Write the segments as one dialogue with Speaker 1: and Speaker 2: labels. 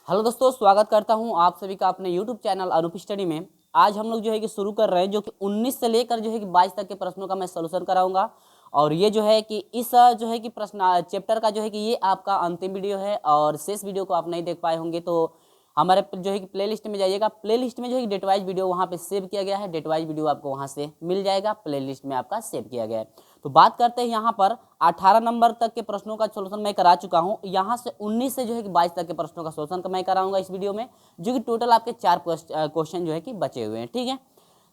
Speaker 1: Hello दोस्तों, स्वागत करता हूं आप सभी का अपने YouTube चैनल अनूप स्टडी में। आज हम लोग जो है कि शुरू कर रहे हैं, जो कि 19 से लेकर जो है कि 22 तक के प्रश्नों का मैं सलूशन कराऊंगा। और ये जो है कि इस जो है कि प्रश्न चैप्टर का जो है कि ये आपका अंतिम वीडियो है, और शेष वीडियो को आप नहीं देख पाए होंगे तो हमारे जो है कि प्लेलिस्ट में जाइएगा। प्लेलिस्ट में जो है कि डेट वाइज वीडियो वहाँ पे सेव किया गया है। डेट वाइज वीडियो आपको वहाँ से मिल जाएगा, प्लेलिस्ट में आपका सेव किया गया है। तो बात करते हैं यहाँ पर 18 नंबर तक के प्रश्नों का सोल्यूशन मैं करा चुका हूँ। यहाँ से 19 से जो है कि 22 तक के प्रश्नों का सोल्यूशन मैं कराऊंगा इस वीडियो में, जो कि टोटल आपके 4 क्वेश्चन जो है कि बचे हुए हैं। ठीक है,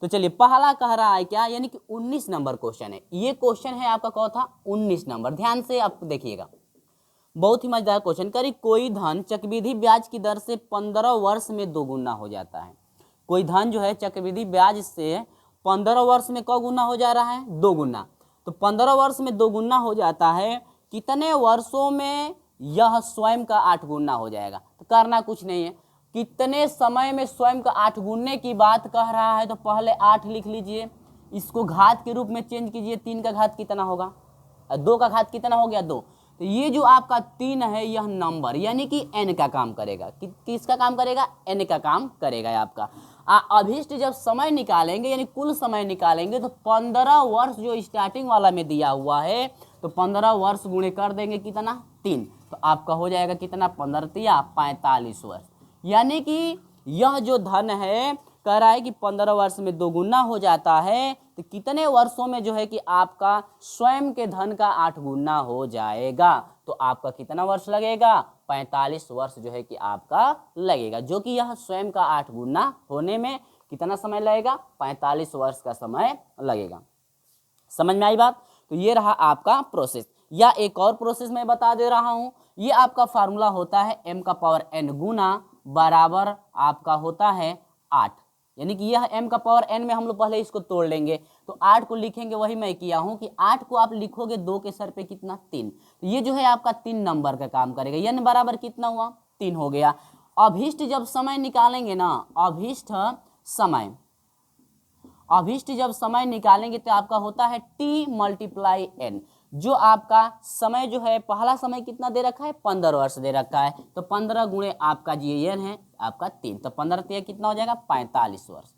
Speaker 1: तो चलिए पहला कह रहा है क्या, यानी कि 19 नंबर क्वेश्चन है। ये क्वेश्चन है आपका कौन था, 19 नंबर। ध्यान से आप देखिएगा, बहुत ही मजेदार क्वेश्चन। करी कोई धन चक्रवृद्धि ब्याज की दर से 15 वर्ष में दोगुना हो जाता है। कोई धन जो है चक्रवृद्धि ब्याज से 15 वर्ष में कौ गुना हो जा रहा है, दोगुना। तो 15 वर्ष में दोगुना हो जाता है, कितने वर्षों में यह स्वयं का 8 गुना हो जाएगा। तो करना कुछ नहीं है, कितने समय में स्वयं का 8 गुने की बात कह रहा है, तो पहले 8 लिख लीजिए, इसको घात के रूप में चेंज कीजिए। 3 का घात कितना होगा, 2 का घात कितना हो गया, 2। तो ये जो आपका 3 है, यह नंबर यानी कि n का काम करेगा। किसका काम करेगा, n का काम करेगा आपका। अभिष्ट जब समय निकालेंगे यानी कुल समय निकालेंगे, तो 15 वर्ष जो स्टार्टिंग वाला में दिया हुआ है, तो 15 वर्ष गुणे कर देंगे कितना, 3। तो आपका हो जाएगा कितना, 15 तिया 45 वर्ष। यानी कि यह जो धन है कह रहा है कि 15 वर्ष में दोगुना हो जाता है, तो कितने वर्षों में जो है कि आपका स्वयं के धन का 8 गुना हो जाएगा। तो आपका कितना वर्ष लगेगा, 45 वर्ष जो है कि आपका लगेगा, जो कि यह स्वयं का 8 गुना होने में कितना समय लगेगा, 45 वर्ष का समय लगेगा। समझ में आई बात। तो ये रहा आपका प्रोसेस, या एक और प्रोसेस मैं बता दे रहा हूं। ये आपका फार्मूला होता है m का पावर n गुना बराबर आपका होता है 8। यानी कि यह m का पावर n में हम लोग पहले इसको तोड़ लेंगे, तो 8 को लिखेंगे। वही मैं किया हूं कि 8 को आप लिखोगे 2 के सर पे कितना, 3। तो ये जो है आपका 3 नंबर का काम करेगा। n बराबर कितना हुआ, 3 हो गया। अभिष्ट जब समय निकालेंगे ना, अभिष्ट जब समय निकालेंगे तो आपका होता है t मल्टीप्लाई n। जो आपका समय जो है, पहला समय कितना दे रखा है, 15 वर्ष दे रखा है, तो 15 गुणे आपका जी n है आपका 3, तो 15 तिया कितना हो जाएगा, 45 वर्ष।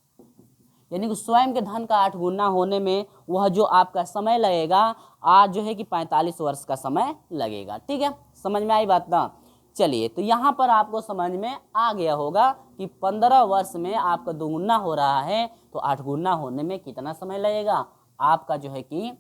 Speaker 1: यानी कि स्वयं के धन का 8 गुना होने में वह जो आपका समय लगेगा, आज जो है कि 45 वर्ष का समय लगेगा। ठीक है, समझ में आई बात ना। चलिए, तो यहाँ पर आपको समझ में आ गया होगा कि 15 वर्ष में आपका दोगुना हो रहा है, तो 8 गुना होने में कितना समय लगेगा, आपका जो है कि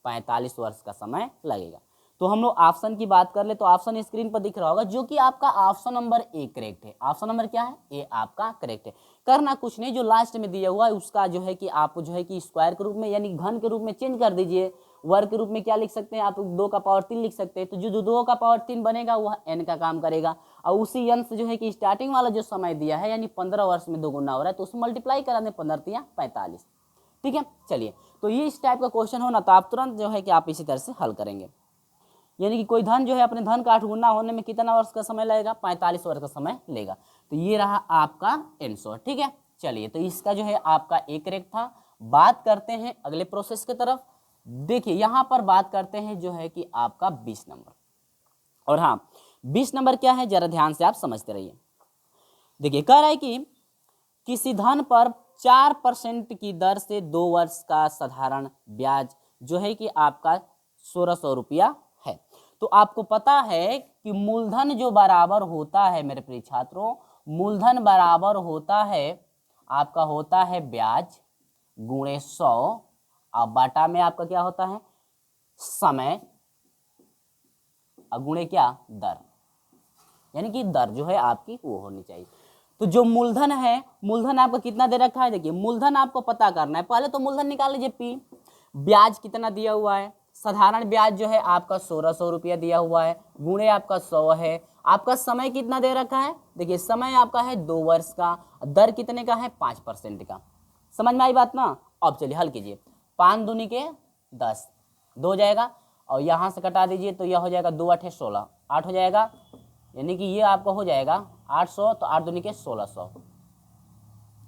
Speaker 1: 45 वर्ष का समय लगेगा। तो हम लोग ऑप्शन की बात कर ले, तो ऑप्शन स्क्रीन पर दिख रहा होगा, जो कि आपका ऑप्शन नंबर ए करेक्ट है। ऑप्शन नंबर क्या है, ए आपका करेक्ट है। करना कुछ नहीं, जो लास्ट में दिया हुआ है उसका जो है कि आप जो है कि स्क्वायर के रूप में यानी घन के रूप में चेंज कर दीजिए। वर्ग के रूप में क्या लिख सकते हैं आप, 2 का पावर 3 लिख सकते हैं। तो जो 2 का पावर 3 बनेगा वह n का काम करेगा, और उसी n से जो है कि स्टार्टिंग वाला जो समय दिया है, यानी 15 वर्ष में दोगुना हो रहा है, तो उसमें मल्टीप्लाई करा दें, 15 तिया 45। ठीक है, चलिए, तो ये इस टाइप का क्वेश्चन हो ना, तो आप तुरंत जो है कि आप इसी तरह से हल करेंगे। यानी कि कोई धन जो है अपने धन का 8 गुना होने में कितना वर्ष का समय लगेगा, 45 वर्ष का समय लेगा। तो ये रहा आपका आंसर। ठीक है, चलिए, तो इसका जो है आपका एक करेक्ट था। बात करते हैं अगले प्रोसेस की तरफ। देखिए यहां पर बात करते हैं जो है कि आपका 20 नंबर। और हाँ, 20 नंबर क्या है, जरा ध्यान से आप समझते रहिए। देखिए कह रहा है कि किसी धन पर 4% की दर से 2 वर्ष का साधारण ब्याज जो है कि आपका 1600 रुपया है। तो आपको पता है कि मूलधन जो बराबर होता है मेरे प्रिय छात्रों, मूलधन बराबर होता है आपका होता है ब्याज गुणे 100, और बाटा में आपका क्या होता है, समय, गुणे क्या, दर। यानी कि दर जो है आपकी वो होनी चाहिए। तो जो मूलधन है, मूलधन आपका कितना दे रखा है, देखिए मूलधन आपको पता करना है। पहले तो मूलधन निकाल लीजिए पी, ब्याज कितना दिया हुआ है, साधारण ब्याज जो है आपका 1600 रुपया दिया हुआ है, गुणे आपका 100 है। आपका समय कितना दे रखा है, देखिए समय आपका है 2 वर्ष का, दर कितने का है, 5% का। समझ में आई बात ना। अब चलिए हल कीजिए, 5 दूनी के 10, 2 हो जाएगा, और यहाँ से कटा दीजिए, तो यह हो जाएगा 2 8 16, 8 हो जाएगा। यानी कि ये आपका हो जाएगा 800, तो 8 दूनी के 1600,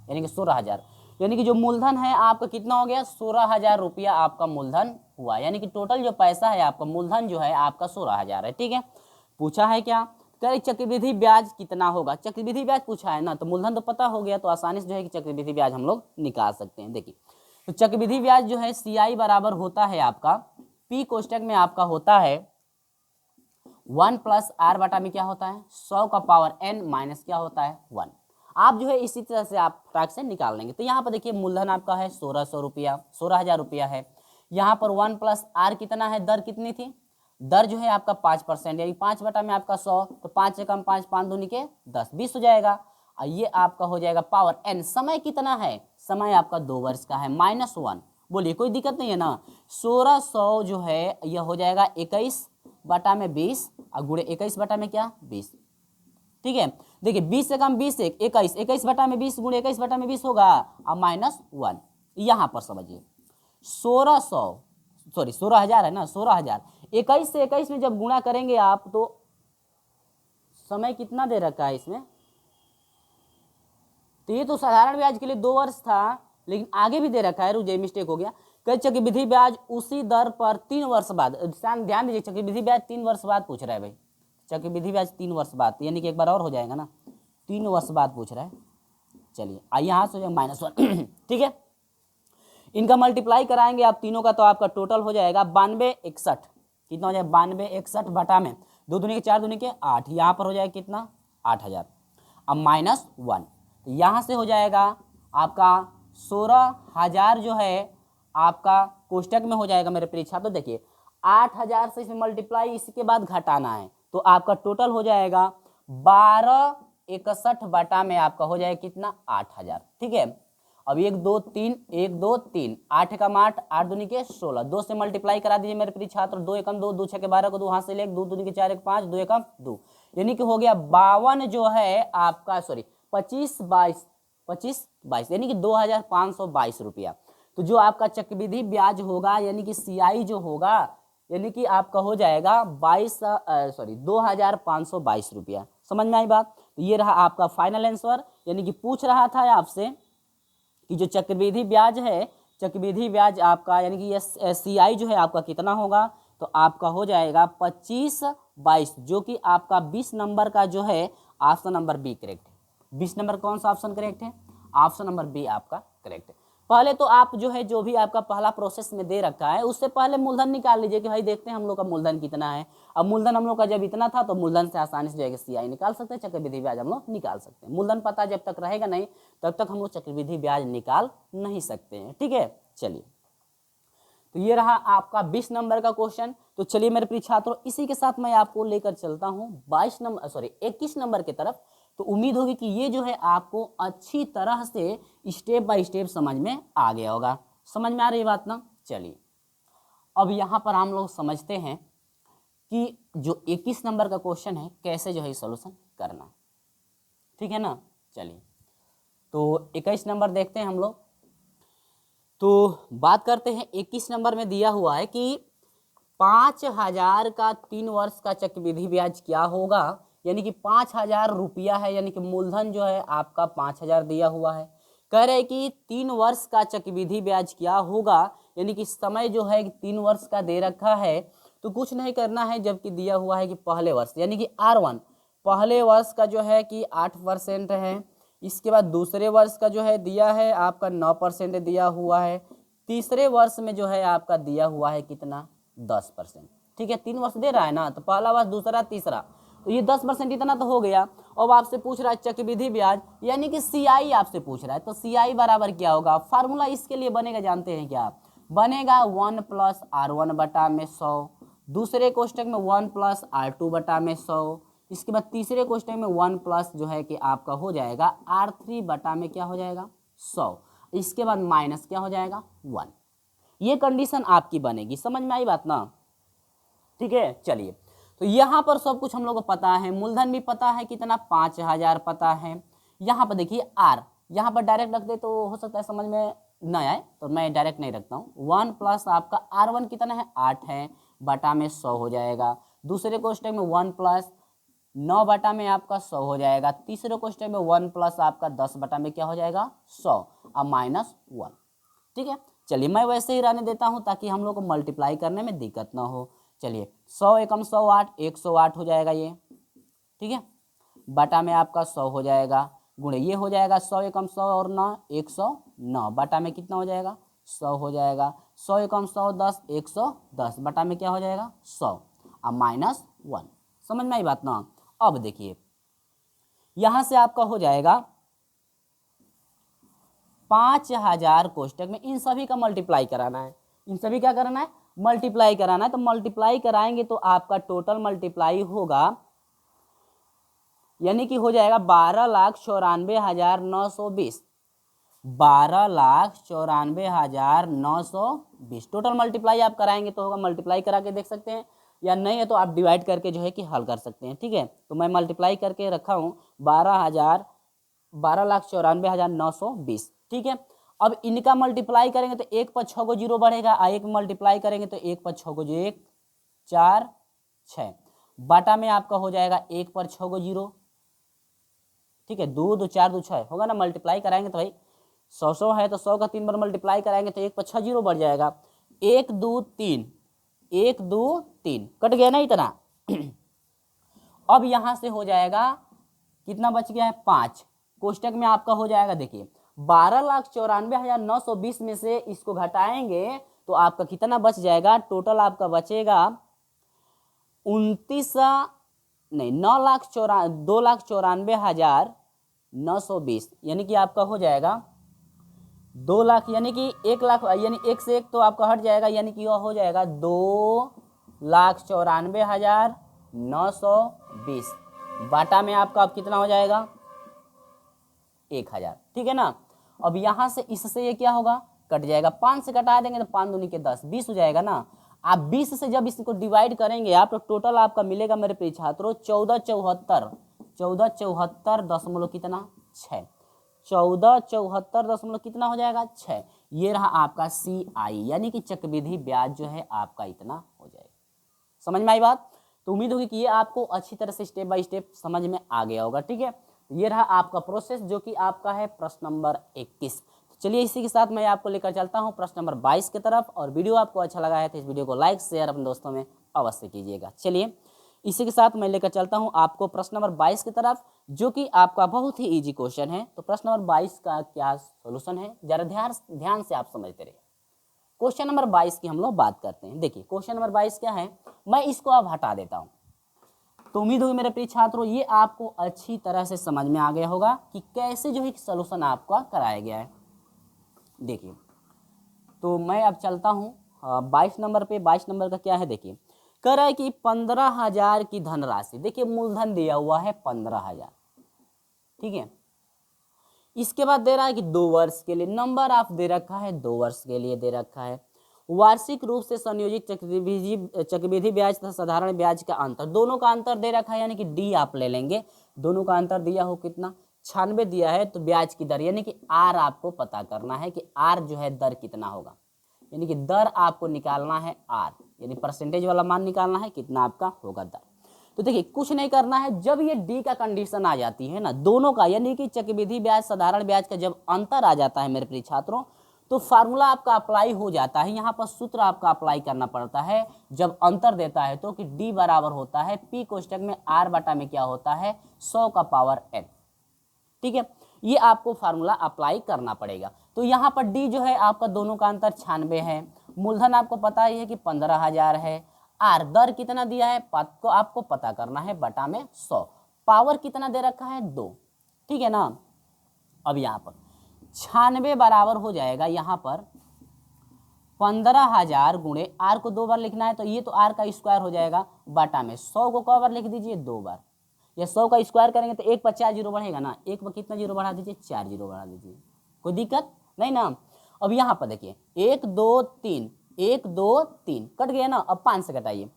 Speaker 1: यानी कि 16,000। यानी कि जो मूलधन है आपका कितना हो गया, 16,000 रुपया आपका मूलधन हुआ। यानी कि टोटल जो पैसा है आपका मूलधन जो है आपका 16,000 है। ठीक है, पूछा है क्या, कह चक्रवृद्धि ब्याज कितना होगा, चक्रवृद्धि ब्याज पूछा है ना, तो मूलधन तो पता हो गया, तो आसानी से जो है कि चक्रवृद्धि ब्याज हम लोग निकाल सकते हैं। देखिए तो चक्रवृद्धि ब्याज जो है CI बराबर होता है आपका P कोष्टक में आपका होता है 1 प्लस आर बटा में क्या होता है 100 का पावर n माइनस क्या होता है 1। आप जो है इसी तरह से आप फ्रैक्शन निकाल लेंगे। तो यहाँ पर देखिए मूलधन आपका है 1600 रुपया, 16,000 रुपया है। यहाँ पर 1 प्लस आर कितना है, दर कितनी थी, दर जो है आपका 5%, यानी 5 बटा में आपका 100, तो 5 से कम 5, 5 दूनी के 10, 20 हो जाएगा। और ये आपका हो जाएगा पावर n। समय कितना है, समय आपका 2 वर्ष का है, -1। बोलिए कोई दिक्कत नहीं है ना। 1600 जो है यह हो जाएगा 21 बटा में 20 और गुणे 21 बटा में क्या 20। ठीक है, देखिए 20 से कम 20 से 21, 21 बटा में 20 गुणे 21 बटा में 20 होगा और -1। यहाँ पर समझिए 16,000 है ना, 16,000 21 से 21 में जब गुणा करेंगे आप तो समय कितना दे रखा है इसमें, तो ये तो साधारण ब्याज के लिए 2 वर्ष था, लेकिन आगे भी दे रखा है, रुझे मिस्टेक हो गया। कई चक्रवृद्धि ब्याज उसी दर पर 3 वर्ष बाद, ध्यान दीजिए चक्रवृद्धि ब्याज 3 वर्ष बाद पूछ रहा है भाई, चक्रवृद्धि ब्याज 3 वर्ष बाद, यानी कि एक बार और हो जाएगा ना, 3 वर्ष बाद पूछ रहा है। चलिए आइए यहाँ से -1 ठीक है, इनका मल्टीप्लाई कराएंगे आप तीनों का, तो आपका टोटल हो जाएगा 92 61, कितना हो जाएगा 92 61 बटा में 2 दूनी के 4 दूनी के 8, यहाँ पर हो जाएगा कितना 8000, अब -1, तो यहाँ से हो जाएगा आपका 16,000 जो है आपका कोष्टक में हो जाएगा मेरे परीक्षा। तो देखिए 8,000 से इसमें मल्टीप्लाई इसके बाद घटाना है, तो आपका टोटल हो जाएगा 12 61 बटा में आपका हो जाएगा कितना 8,000। ठीक है, अब 1 2 3 1 2 3 8 एकम 8, 8 दूनी के 16, 2 से मल्टीप्लाई करा दीजिए मेरे प्रिय छात्र, 2 एकम 2, 2 छः के 12 को 2 हाथ से ले, 2 दूनी के 4 1 5, 2 एकम 2, यानी कि हो गया 52 जो है आपका 25 22 यानी कि 2,522 रुपया। तो जो आपका चक्रवृद्धि ब्याज होगा यानी कि CI जो होगा यानी कि आपका हो जाएगा 2,522 रुपया। समझ में आई बात। तो ये रहा आपका फाइनल आंसर, यानी कि पूछ रहा था आपसे कि जो चक्रवृद्धि ब्याज है, चक्रवृद्धि ब्याज आपका यानी कि ये CI जो है आपका कितना होगा, तो आपका हो जाएगा 25 22, जो कि आपका 20 नंबर का जो है ऑप्शन नंबर बी करेक्ट है। 20 नंबर कौन सा ऑप्शन करेक्ट है, ऑप्शन नंबर बी आपका करेक्ट है। पहले तो आप जो है जो भी आपका पहला प्रोसेस में दे रखा है उससे पहले मूलधन निकाल लीजिए कि भाई देखते हैं हम लोग का मूलधन कितना है। अब मूलधन हम लोग का जब इतना था तो मूलधन से आसानी से जाएगा CI निकाल सकते हैं, चक्रवृद्धि ब्याज हम लोग निकाल सकते हैं। मूलधन पता जब तक रहेगा नहीं तब तक हम लोग चक्रवृद्धि ब्याज निकाल नहीं सकते हैं। ठीक है, चलिए तो ये रहा आपका 20 नंबर का क्वेश्चन। तो चलिए मेरे प्रिय छात्रों, इसी के साथ मैं आपको लेकर चलता हूँ 21 नंबर की तरफ। तो उम्मीद होगी कि ये जो है आपको अच्छी तरह से स्टेप बाय स्टेप समझ में आ गया होगा। समझ में आ रही बात ना। चलिए अब यहाँ पर हम लोग समझते हैं कि जो 21 नंबर का क्वेश्चन है कैसे जो है सॉल्यूशन करना। ठीक है ना। चलिए तो 21 नंबर देखते हैं हम लोग। तो बात करते हैं 21 नंबर में दिया हुआ है कि 5,000 का 3 वर्ष का चक्रवृद्धि ब्याज क्या होगा, यानी कि 5,000 रुपया है, यानी कि मूलधन जो है आपका 5,000 दिया हुआ है। कह रहे हैं कि 3 वर्ष का चक्रवृद्धि ब्याज क्या होगा, यानी कि समय जो है 3 वर्ष का दे रखा है। तो कुछ नहीं करना है, जबकि दिया हुआ है कि पहले वर्ष यानी कि R1 पहले वर्ष का जो है कि 8% है। इसके बाद दूसरे वर्ष का जो है दिया है आपका 9% दिया हुआ है। तीसरे वर्ष में जो है आपका दिया हुआ है कितना 10%। ठीक है, 3 वर्ष दे रहा है ना, तो पहला वर्ष दूसरा तीसरा, तो ये 10% इतना तो हो गया। अब आपसे पूछ रहा है चक्रवृद्धि ब्याज यानी कि CI आपसे पूछ रहा है। तो CI बराबर क्या होगा, फार्मूला इसके लिए बनेगा जानते हैं क्या, बनेगा 1 प्लस R1 बटा में 100, दूसरे कोष्टक में 1 प्लस R2 बटा में 100, इसके बाद तीसरे क्वेश्चन में 1 प्लस जो है कि आपका हो जाएगा R3 बटा में क्या हो जाएगा 100, इसके बाद माइनस क्या हो जाएगा 1। ये कंडीशन आपकी बनेगी। समझ में आई बात ना। ठीक है, चलिए तो यहाँ पर सब कुछ हम लोग को पता है, मूलधन भी पता है कितना 5,000 पता है। यहाँ पर देखिए R, यहाँ पर डायरेक्ट रख दे तो हो सकता है समझ में न आए, तो मैं डायरेक्ट नहीं रखता हूँ। 1 प्लस आपका R1 कितना है 8 है बटा में 100 हो जाएगा। दूसरे क्वेश्चन में 1 प्लस 9 बटा में आपका 100 हो जाएगा। तीसरे क्वेश्चन में 1 प्लस आपका 10 बटा में क्या हो जाएगा 100 और माइनस 1। ठीक है, चलिए मैं वैसे ही रहने देता हूं ताकि हम लोग को मल्टीप्लाई करने में दिक्कत ना हो। चलिए 100 एकम 100 8, 108 हो जाएगा ये। ठीक है, बटा में आपका 100 हो जाएगा, गुणे ये हो जाएगा 100 एकम 100 और 9 109, बटा में कितना हो जाएगा 100 हो जाएगा, 100 एकम 100 10 110, बटा में क्या हो जाएगा 100, अब -1। समझ में आई बात ना। अब देखिए यहां से आपका हो जाएगा 5000 कोष्टक में इन सभी का मल्टीप्लाई कराना है, इन सभी क्या कराना है मल्टीप्लाई कराना है। तो मल्टीप्लाई कराएंगे तो आपका टोटल मल्टीप्लाई होगा, यानी कि हो जाएगा 12,94,920, 12,94,920 टोटल मल्टीप्लाई आप कराएंगे तो होगा। मल्टीप्लाई करा के देख सकते हैं या नहीं है तो आप डिवाइड करके जो है कि हल कर सकते हैं। ठीक है, तो मैं मल्टीप्लाई करके रखा हूँ 12,94,920। ठीक है, अब इनका मल्टीप्लाई करेंगे तो 1 पर 6 को जीरो बढ़ेगा, एक मल्टीप्लाई करेंगे तो 1 पर 6 को 1 4 6, बाटा में आपका हो जाएगा 1 पर 6 को जीरो। ठीक है, 2 2 4 2 6 होगा ना, मल्टीप्लाई कराएंगे तो भाई 100 है तो 100 का 3 बार मल्टीप्लाई कराएंगे तो 1 पर 6 जीरो बढ़ जाएगा, 1 2 3 1 2 3 कट गया ना इतना। अब यहां से हो जाएगा कितना बच गया है 5, कोष्टक में आपका हो जाएगा देखिए 12,94,920 में से इसको घटाएंगे तो आपका कितना बच जाएगा, टोटल आपका बचेगा 2,94,920, यानी कि आपका हो जाएगा 2 लाख, यानी कि 1 लाख, यानी 1 से 1 तो आपका हट जाएगा, यानी कि वह हो जाएगा 2,94,920, बाटा में आपका अब कितना हो जाएगा 1000। ठीक है ना, अब यहां से इससे ये क्या होगा कट जाएगा, 5 से कटा देंगे तो 5 दूनी के 10 20 हो जाएगा ना। आप 20 से जब इसको डिवाइड करेंगे आप तो टोटल आपका मिलेगा मेरे प्रिय छात्रों 1474 दशमलव कितना 6, 1474 दशमलव कितना हो जाएगा 6। ये रहा आपका CI, यानी कि चक्रवृद्धि ब्याज जो है आपका इतना हो जाएगा। समझ में आई बात। तो उम्मीद होगी कि ये आपको अच्छी तरह से स्टेप बाय स्टेप समझ में आ गया होगा। ठीक है, ये रहा आपका प्रोसेस जो कि आपका है प्रश्न नंबर 21। चलिए इसी के साथ मैं आपको लेकर चलता हूं प्रश्न नंबर 22 की तरफ, और वीडियो आपको अच्छा लगा है तो इस वीडियो को लाइक शेयर अपने दोस्तों में अवश्य कीजिएगा। चलिए इसी के साथ मैं लेकर चलता हूं आपको प्रश्न नंबर 22 की तरफ, जो कि आपका बहुत ही इजी क्वेश्चन है। तो प्रश्न नंबर 22 का क्या सोल्यूशन है जरा ध्यान से आप समझते रहिए। क्वेश्चन नंबर 22 की हम लोग बात करते हैं। देखिए क्वेश्चन नंबर 22 क्या है, मैं इसको अब हटा देता हूं। तो उम्मीद होगी मेरे प्रिय छात्रों ये आपको अच्छी तरह से समझ में आ गया होगा कि कैसे जो है सोल्यूशन आपका कराया गया है। देखिए तो मैं अब चलता हूं 22 नंबर पे। 22 नंबर का क्या है, देखिए कह रहा है कि 15,000 की धनराशि, देखिए मूलधन दिया हुआ है 15,000। ठीक है, इसके बाद दे रहा है कि 2 वर्ष के लिए, नंबर ऑफ दे रखा है 2 वर्ष के लिए दे रखा है, वार्षिक रूप से संयोजित चक्रवृद्धि ब्याज तथा साधारण ब्याज का अंतर, दोनों का अंतर दे रखा है, यानी कि डी आप ले लेंगे। दोनों का अंतर दिया हो कितना 96 दिया है, तो ब्याज की दर यानी कि आर आपको पता करना है कि आर जो है दर कितना होगा, यानी कि दर आपको निकालना है आर, यानी परसेंटेज वाला मान निकालना है कितना आपका होगा दर। तो देखिए कुछ नहीं करना है, जब ये डी का कंडीशन आ जाती है ना दोनों का, यानी कि चक्रवृद्धि ब्याज साधारण ब्याज का जब अंतर आ जाता है मेरे प्रिय छात्रों, तो फार्मूला आपका अप्लाई हो जाता है। यहाँ पर सूत्र आपका अप्लाई करना पड़ता है जब अंतर देता है तो, कि डी बराबर होता है पी कोष्टक में आर बटा में क्या होता है 100 का पावर n। ठीक है, ये आपको फार्मूला अप्लाई करना पड़ेगा। तो यहाँ पर डी जो है आपका दोनों का अंतर 96 है, मूलधन आपको पता ही है कि 15,000 है, आर दर कितना दिया है को आपको पता करना है बटा में 100, पावर कितना दे रखा है 2। ठीक है ना, अब यहाँ पर 96 बराबर हो जाएगा यहाँ पर 15,000 गुणे आर को 2 बार लिखना है तो ये तो आर का स्क्वायर हो जाएगा बटा में 100 को क बार लिख दीजिए 2 बार, या 100 का स्क्वायर करेंगे तो 1 पर 4 जीरो बढ़ेगा ना, 1 पर कितना जीरो बढ़ा दीजिए 4 जीरो बढ़ा दीजिए, कोई दिक्कत नहीं ना। अब यहाँ पर देखिए 1 2 3 1 2 3 कट गया ना, अब 5 से घटाइए,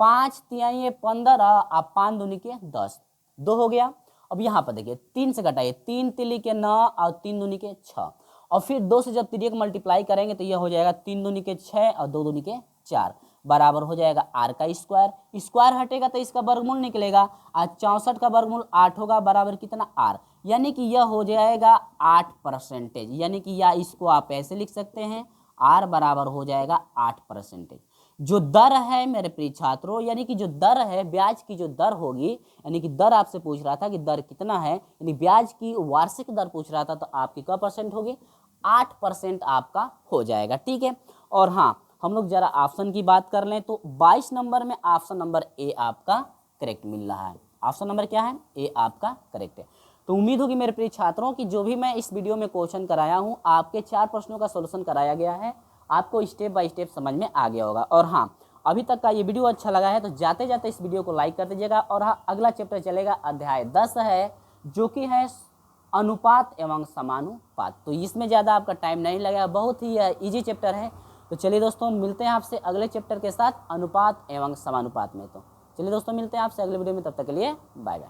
Speaker 1: 5 तिहाई 15, अब 5 दूनी के 10, 2 हो गया। अब यहाँ पर देखिए 3 से घटाइए, 3 तिली के 9 और 3 दूनी के 6, और फिर 2 से जब तिरियक मल्टीप्लाई करेंगे तो यह हो जाएगा 3 दूनी के 6 और 2 दूनी के 4 बराबर हो जाएगा आर का स्क्वायर, स्क्वायर हटेगा तो इसका वर्गमूल निकलेगा, आज 64 का वर्गमूल 8 होगा बराबर कितना आर, यानी कि यह हो जाएगा 8%, यानी कि या इसको आप ऐसे लिख सकते हैं आर बराबर हो जाएगा 8%। जो दर है मेरे प्रिय छात्रों, यानी कि जो दर है ब्याज की जो दर होगी, यानी कि दर आपसे पूछ रहा था कि दर कितना है, यानी ब्याज की वार्षिक दर पूछ रहा था, तो आपकी क्या परसेंट होगी, 8% आपका हो जाएगा। ठीक है। और हाँ, हम लोग जरा ऑप्शन की बात कर लें तो 22 नंबर में ऑप्शन नंबर ए आपका करेक्ट मिल रहा है। ऑप्शन नंबर क्या है, ए आपका करेक्ट है। तो उम्मीद होगी मेरे प्रिय छात्रों कि जो भी मैं इस वीडियो में क्वेश्चन कराया हूँ, आपके 4 प्रश्नों का सोल्यूशन कराया गया है, आपको स्टेप बाय स्टेप समझ में आ गया होगा। और हाँ, अभी तक का ये वीडियो अच्छा लगा है तो जाते जाते इस वीडियो को लाइक कर दीजिएगा। और हाँ, अगला चैप्टर चलेगा, अध्याय 10 है, जो कि है अनुपात एवं समानुपात। तो इसमें ज़्यादा आपका टाइम नहीं लगेगा, बहुत ही ईजी चैप्टर है। तो चलिए दोस्तों, मिलते हैं आपसे अगले चैप्टर के साथ, अनुपात एवं समानुपात में। तो चलिए दोस्तों, मिलते हैं आपसे अगले वीडियो में, तब तक के लिए बाय बाय।